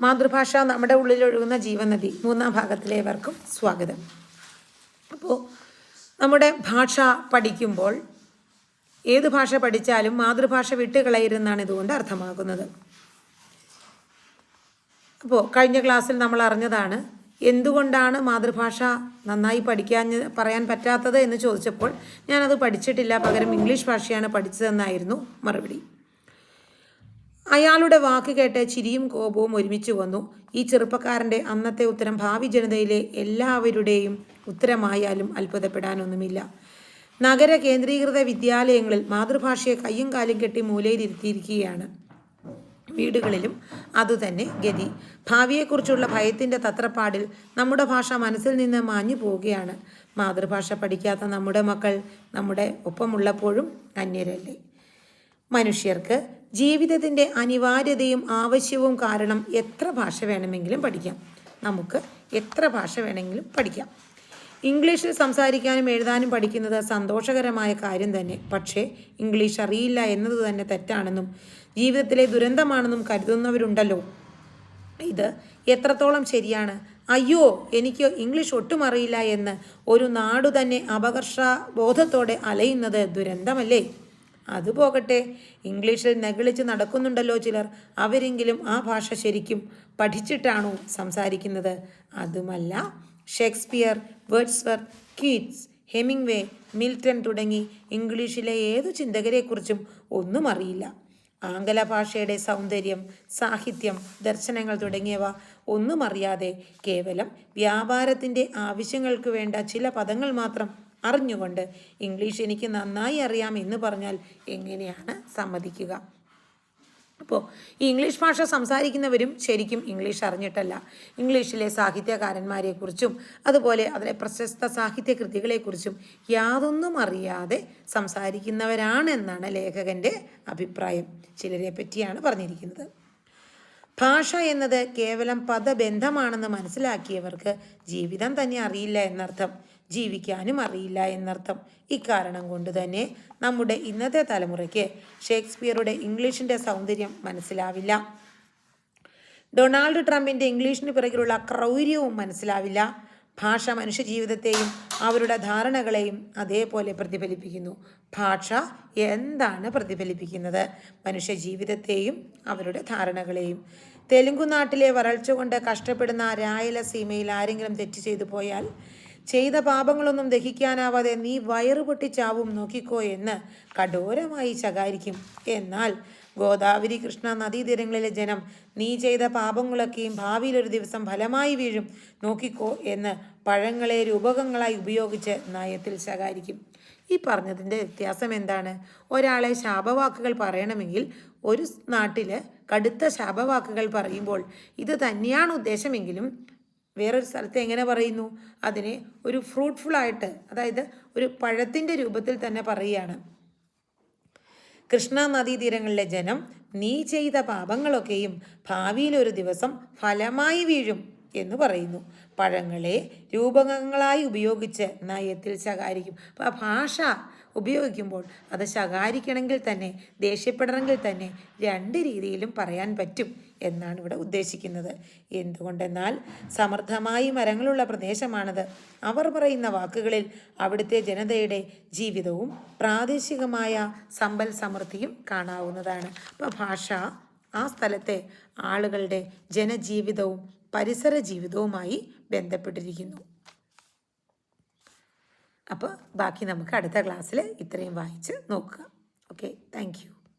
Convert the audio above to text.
മാതൃഭാഷ നമ്മുടെ ഉള്ളിലൊഴുകുന്ന ജീവനദി 3-ാം ഭാഗത്തിലേവർക്കും സ്വാഗതം. അപ്പോൾ നമ്മുടെ ഭാഷ പഠിക്കുമ്പോൾ ഏത് ഭാഷ പഠിച്ചാലും മാതൃഭാഷ വിട്ടുകളയരുതെന്നാണ് ഇതുകൊണ്ട് അർത്ഥമാക്കുന്നത്. അപ്പോൾ കഴിഞ്ഞ ക്ലാസ്സിൽ നമ്മൾ അറിഞ്ഞതാണ് എന്തുകൊണ്ടാണ് മാതൃഭാഷ നന്നായി പറയാൻ പറ്റാത്തത് എന്ന് ചോദിച്ചപ്പോൾ ഞാനത് പഠിച്ചിട്ടില്ല, പകരം ഇംഗ്ലീഷ് ഭാഷയാണ് പഠിച്ചതെന്നായിരുന്നു മറുപടി. അയാളുടെ വാക്ക് കേട്ട് ചിരിയും കോപവും ഒരുമിച്ച് വന്നു. ഈ ചെറുപ്പക്കാരൻ്റെ അന്നത്തെ ഉത്തരം ഭാവി ജനതയിലെ എല്ലാവരുടെയും ഉത്തരമായാലും അത്ഭുതപ്പെടാനൊന്നുമില്ല. നഗര കേന്ദ്രീകൃത വിദ്യാലയങ്ങളിൽ മാതൃഭാഷയെ കയ്യും കാലും കെട്ടി മൂലയിലിരുത്തിയിരിക്കുകയാണ്. വീടുകളിലും അതുതന്നെ ഗതി. ഭാവിയെക്കുറിച്ചുള്ള ഭയത്തിൻ്റെ തത്രപ്പാടിൽ നമ്മുടെ ഭാഷ മനസ്സിൽ നിന്ന് മാഞ്ഞു പോവുകയാണ്. മാതൃഭാഷ പഠിക്കാത്ത നമ്മുടെ മക്കൾ നമ്മുടെ ഒപ്പമുള്ളപ്പോഴും അന്യരല്ലേ. മനുഷ്യർക്ക് ജീവിതത്തിൻ്റെ അനിവാര്യതയും ആവശ്യവും കാരണം എത്ര ഭാഷ വേണമെങ്കിലും പഠിക്കാം. നമുക്ക് എത്ര ഭാഷ വേണമെങ്കിലും പഠിക്കാം. ഇംഗ്ലീഷിൽ സംസാരിക്കാനും എഴുതാനും പഠിക്കുന്നത് സന്തോഷകരമായ കാര്യം തന്നെ. പക്ഷേ ഇംഗ്ലീഷ് അറിയില്ല എന്നത് തന്നെ തെറ്റാണെന്നും ജീവിതത്തിലെ ദുരന്തമാണെന്നും കരുതുന്നവരുണ്ടല്ലോ. ഇത് എത്രത്തോളം ശരിയാണ്? അയ്യോ, എനിക്ക് ഇംഗ്ലീഷ് ഒട്ടും അറിയില്ല എന്ന് ഒരു നാടു തന്നെ അപകർഷബോധത്തോടെ അലയുന്നത് ദുരന്തമല്ലേ? അതുപോകട്ടെ, ഇംഗ്ലീഷിൽ നെഗളിച്ച് നടക്കുന്നുണ്ടല്ലോ ചിലർ. അവരെങ്കിലും ആ ഭാഷ ശരിക്കും പഠിച്ചിട്ടാണോ സംസാരിക്കുന്നത്? അതുമല്ല, Shakespeare, Wordsworth, Keats, Hemingway, Milton തുടങ്ങി ഇംഗ്ലീഷിലെ ഏതു ചിന്തകരെക്കുറിച്ചും ഒന്നും അറിയില്ല. ആംഗല ഭാഷയുടെ സൗന്ദര്യം, സാഹിത്യം, ദർശനങ്ങൾ തുടങ്ങിയവ ഒന്നും അറിയാതെ കേവലം വ്യാപാരത്തിൻ്റെ ആവശ്യങ്ങൾക്ക് വേണ്ട ചില പദങ്ങൾ മാത്രം അറിഞ്ഞുകൊണ്ട് ഇംഗ്ലീഷ് എനിക്ക് നന്നായി അറിയാം എന്ന് പറഞ്ഞാൽ എങ്ങനെയാണ് സമ്മതിക്കുക? അപ്പോൾ ഈ ഇംഗ്ലീഷ് ഭാഷ സംസാരിക്കുന്നവരും ശരിക്കും ഇംഗ്ലീഷ് അറിഞ്ഞിട്ടല്ല. ഇംഗ്ലീഷിലെ സാഹിത്യകാരന്മാരെക്കുറിച്ചും അതുപോലെ അതിലെ പ്രശസ്ത സാഹിത്യ കൃതികളെക്കുറിച്ചും യാതൊന്നും അറിയാതെ സംസാരിക്കുന്നവരാണെന്നാണ് ലേഖകൻ്റെ അഭിപ്രായം. ചിലരെ പറ്റിയാണ് പറഞ്ഞിരിക്കുന്നത്. ഭാഷ എന്നത് കേവലം പദബന്ധമാണെന്ന് മനസ്സിലാക്കിയവർക്ക് ജീവിതം തന്നെ അറിയില്ല എന്നർത്ഥം, ജീവിക്കാനും അറിയില്ല എന്നർത്ഥം. ഇക്കാരണം കൊണ്ട് തന്നെ നമ്മുടെ ഇന്നത്തെ തലമുറയ്ക്ക് ഷേക്സ്പിയറുടെ ഇംഗ്ലീഷിൻ്റെ സൗന്ദര്യം മനസ്സിലാവില്ല. ഡൊണാൾഡ് ട്രംപിൻ്റെ ഇംഗ്ലീഷിന് പിറകിലുള്ള ക്രൗര്യവും മനസ്സിലാവില്ല. ഭാഷ മനുഷ്യ ജീവിതത്തെയും അവരുടെ ധാരണകളെയും അതേപോലെ പ്രതിഫലിപ്പിക്കുന്നു. ഭാഷ എന്താണ് പ്രതിഫലിപ്പിക്കുന്നത്? മനുഷ്യ ജീവിതത്തെയും അവരുടെ ധാരണകളെയും. തെലുങ്കു നാട്ടിലെ വരൾച്ച കൊണ്ട് കഷ്ടപ്പെടുന്ന രായലസീമയിൽ ആരെങ്കിലും തെറ്റ് ചെയ്തു പോയാൽ ചെയ്ത പാപങ്ങളൊന്നും ദഹിക്കാനാവാതെ നീ വയറു പൊട്ടിച്ചാവും നോക്കിക്കോ എന്ന് കഠോരമായി ശകാരിക്കും. എന്നാൽ ഗോദാവരി കൃഷ്ണ നദീതീരങ്ങളിലെ ജനം നീ ചെയ്ത പാപങ്ങളൊക്കെയും ഭാവിയിലൊരു ദിവസം ഫലമായി വീഴും നോക്കിക്കോ എന്ന് പഴങ്ങളെ രൂപകങ്ങളായി ഉപയോഗിച്ച് നയത്തിൽ ശകാരിക്കും. ഈ പറഞ്ഞതിൻ്റെ വ്യത്യാസം എന്താണ്? ഒരാളെ ശാപവാക്കുകൾ പറയണമെങ്കിൽ ഒരു നാട്ടിൽ കടുത്ത ശാപവാക്കുകൾ പറയുമ്പോൾ ഇത് തന്നെയാണ് ഉദ്ദേശമെങ്കിലും വേറൊരു സ്ഥലത്ത് എങ്ങനെ പറയുന്നു? അതിനെ ഒരു ഫ്രൂട്ട്ഫുള്ളായിട്ട്, അതായത് ഒരു പഴത്തിൻ്റെ രൂപത്തിൽ തന്നെ പറയുകയാണ്. കൃഷ്ണ നദീതീരങ്ങളിലെ ജനം നീ ചെയ്ത പാപങ്ങളൊക്കെയും ഭാവിയിൽ ഒരു ദിവസം ഫലമായി വീഴും എന്ന് പറയുന്നു. പഴങ്ങളെ രൂപകങ്ങളായി ഉപയോഗിച്ച് നയത്തിൽ ശകാരിക്കും. അപ്പോൾ ആ ഭാഷ ഉപയോഗിക്കുമ്പോൾ അത് ശകാരിക്കണമെങ്കിൽ തന്നെ ദേഷ്യപ്പെടണമെങ്കിൽ തന്നെ രണ്ട് രീതിയിലും പറയാൻ പറ്റും എന്നാണ് ഇവിടെ ഉദ്ദേശിക്കുന്നത്. എന്തുകൊണ്ടെന്നാൽ സമൃദ്ധമായി മരങ്ങളുള്ള പ്രദേശമാണത്. അവർ പറയുന്ന വാക്കുകളിൽ അവിടുത്തെ ജനതയുടെ ജീവിതവും പ്രാദേശികമായ സമ്പൽ സമൃദ്ധിയും കാണാവുന്നതാണ്. അപ്പോൾ ഭാഷ ആ സ്ഥലത്തെ ആളുകളുടെ ജനജീവിതവും പരിസര ജീവിതവുമായി ബന്ധപ്പെട്ടിരിക്കുന്നു. അപ്പോൾ ബാക്കി നമുക്ക് അടുത്ത ക്ലാസ്സിൽ ഇത്രയും വായിച്ച് നോക്കുക. Okay, thank you.